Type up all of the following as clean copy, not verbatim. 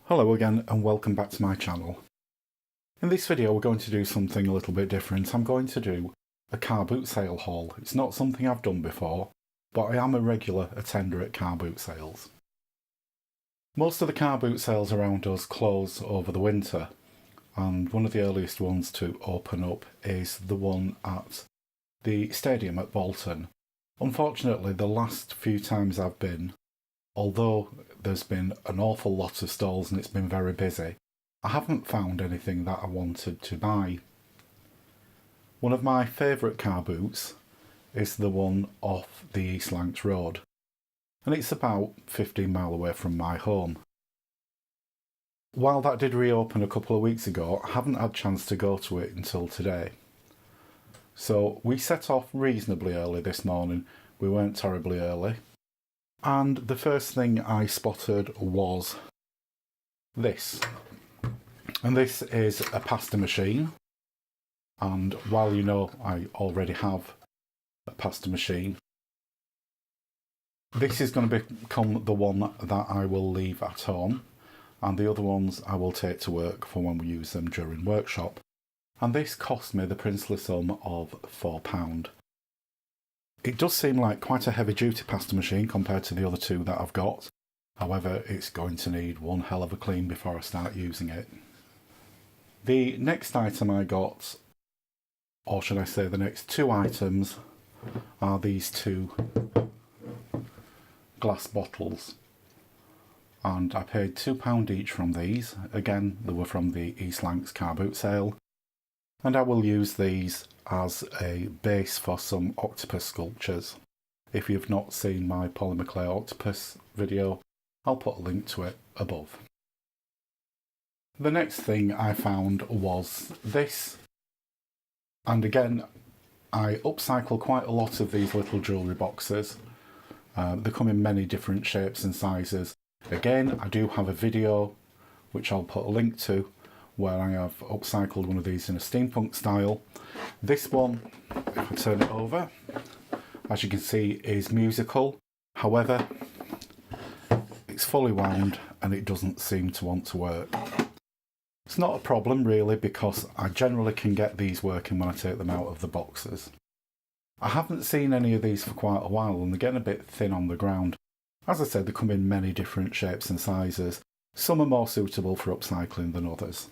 Hello again and welcome back to my channel. In this video we're going to do something a little bit different. I'm going to do a car boot sale haul. It's not something I've done before, but I am a regular attender at car boot sales. Most of the car boot sales around us close over the winter, and one of the earliest ones to open up is the one at the stadium at Bolton. Unfortunately, the last few times I've been, although there's been an awful lot of stalls and it's been very busy, I haven't found anything that I wanted to buy. One of my favourite car boots is the one off the East Lancs Road, and it's about 15 miles away from my home. While that did reopen a couple of weeks ago, I haven't had a chance to go to it until today. So we set off reasonably early this morning. We weren't terribly early. And the first thing I spotted was this. And this is a pasta machine. And while you know I already have a pasta machine, this is going to become the one that I will leave at home. And the other ones I will take to work for when we use them during workshop. And this cost me the princely sum of £4. It does seem like quite a heavy duty pasta machine compared to the other two that I've got. However, it's going to need one hell of a clean before I start using it. The next item I got, or should I say the next two items, are these two glass bottles. And I paid £2 each from these. Again, they were from the East Lancs car boot sale. And I will use these as a base for some octopus sculptures. If you've not seen my polymer clay octopus video, I'll put a link to it above. The next thing I found was this. And again, I upcycle quite a lot of these little jewellery boxes. They come in many different shapes and sizes. Again, I do have a video, which I'll put a link to, where I have upcycled one of these in a steampunk style. This one, if I turn it over, as you can see, is musical. However, it's fully wound and it doesn't seem to want to work. It's not a problem really, because I generally can get these working when I take them out of the boxes. I haven't seen any of these for quite a while and they're getting a bit thin on the ground. As I said, they come in many different shapes and sizes. Some are more suitable for upcycling than others.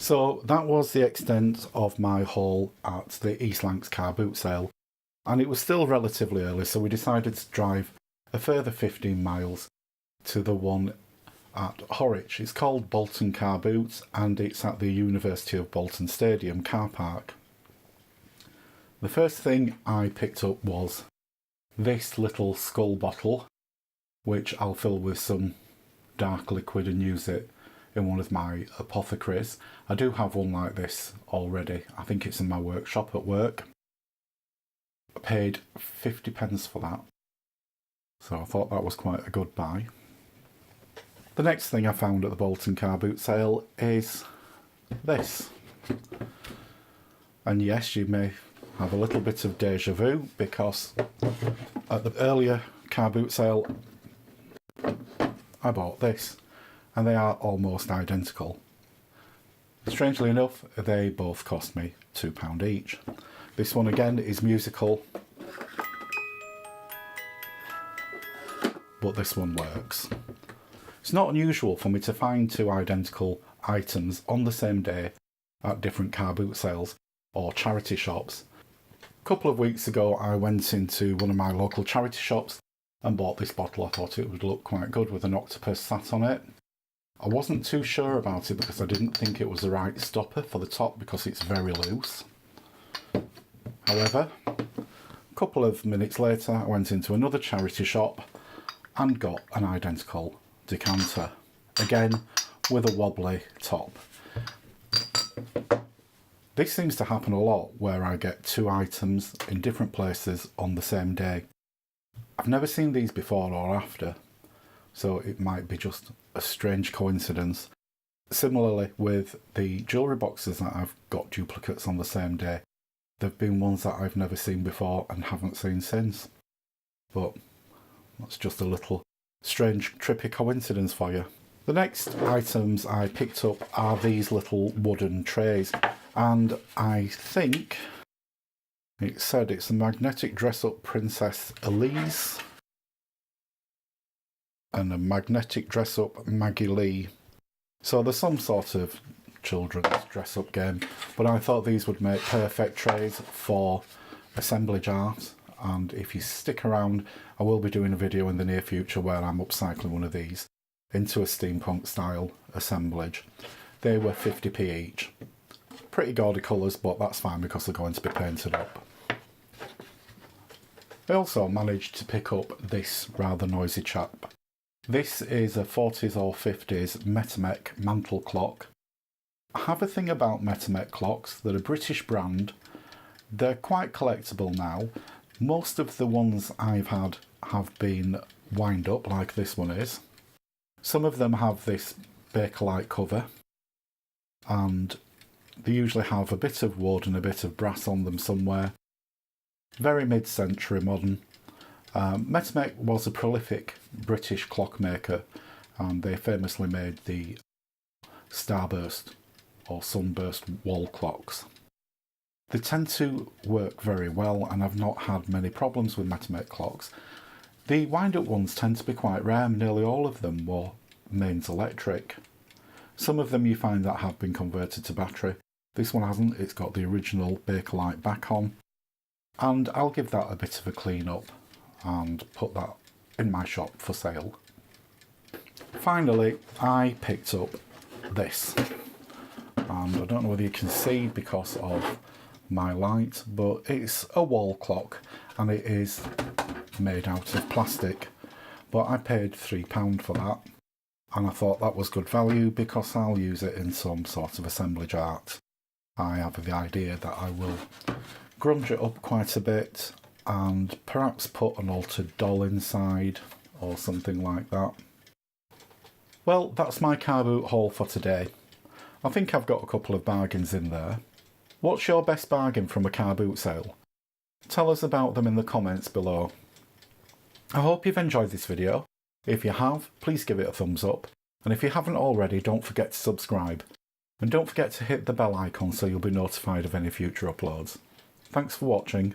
So that was the extent of my haul at the East Lancs car boot sale, and it was still relatively early, so we decided to drive a further 15 miles to the one at Horwich. It's called Bolton Car Boot and it's at the University of Bolton Stadium car park. The first thing I picked up was this little skull bottle, which I'll fill with some dark liquid and use it in one of my apothecaries. I do have one like this already. I think it's in my workshop at work. I paid 50p for that, so I thought that was quite a good buy. The next thing I found at the Bolton car boot sale is this. And yes, you may have a little bit of deja vu, because at the earlier car boot sale I bought this, and they are almost identical. Strangely enough, they both cost me £2 each. This one again is musical, but this one works. It's not unusual for me to find two identical items on the same day at different car boot sales or charity shops. A couple of weeks ago I went into one of my local charity shops and bought this bottle. I thought it would look quite good with an octopus sat on it. I wasn't too sure about it because I didn't think it was the right stopper for the top because it's very loose. However, a couple of minutes later I went into another charity shop and got an identical decanter, again with a wobbly top. This seems to happen a lot where I get two items in different places on the same day. I've never seen these before or after, so it might be just a strange coincidence. Similarly with the jewellery boxes that I've got duplicates on the same day, there have been ones that I've never seen before and haven't seen since. But that's just a little strange trippy coincidence for you. The next items I picked up are these little wooden trays, and I think it said it's a magnetic dress-up Princess Elise and a magnetic dress-up Maggie Lee. So there's some sort of children's dress-up game, but I thought these would make perfect trays for assemblage art. And if you stick around, I will be doing a video in the near future where I'm upcycling one of these into a steampunk style assemblage. They were 50p each. Pretty gaudy colours, but that's fine because they're going to be painted up. I also managed to pick up this rather noisy chap. This is a 40s or 50s Metamec mantle clock. I have a thing about Metamec clocks. They're a British brand. They're quite collectible now. Most of the ones I've had have been wind up like this one is. Some of them have this Bakelite cover, and they usually have a bit of wood and a bit of brass on them somewhere. Very mid-century modern. Metamec was a prolific British clockmaker, and they famously made the starburst or sunburst wall clocks. They tend to work very well, and I've not had many problems with Metamec clocks. The wind-up ones tend to be quite rare. Nearly all of them were mains electric. Some of them you find that have been converted to battery. This one hasn't. It's got the original Bakelite back on. And I'll give that a bit of a clean up and put that in my shop for sale. Finally, I picked up this. And I don't know whether you can see because of my light, but it's a wall clock and it is made out of plastic, but I paid £3 for that, and I thought that was good value because I'll use it in some sort of assemblage art. I have the idea that I will grunge it up quite a bit and perhaps put an altered doll inside or something like that. Well, that's my car boot haul for today. I think I've got a couple of bargains in there. What's your best bargain from a car boot sale? Tell us about them in the comments below. I hope you've enjoyed this video. If you have, please give it a thumbs up. And if you haven't already, don't forget to subscribe. And don't forget to hit the bell icon so you'll be notified of any future uploads. Thanks for watching.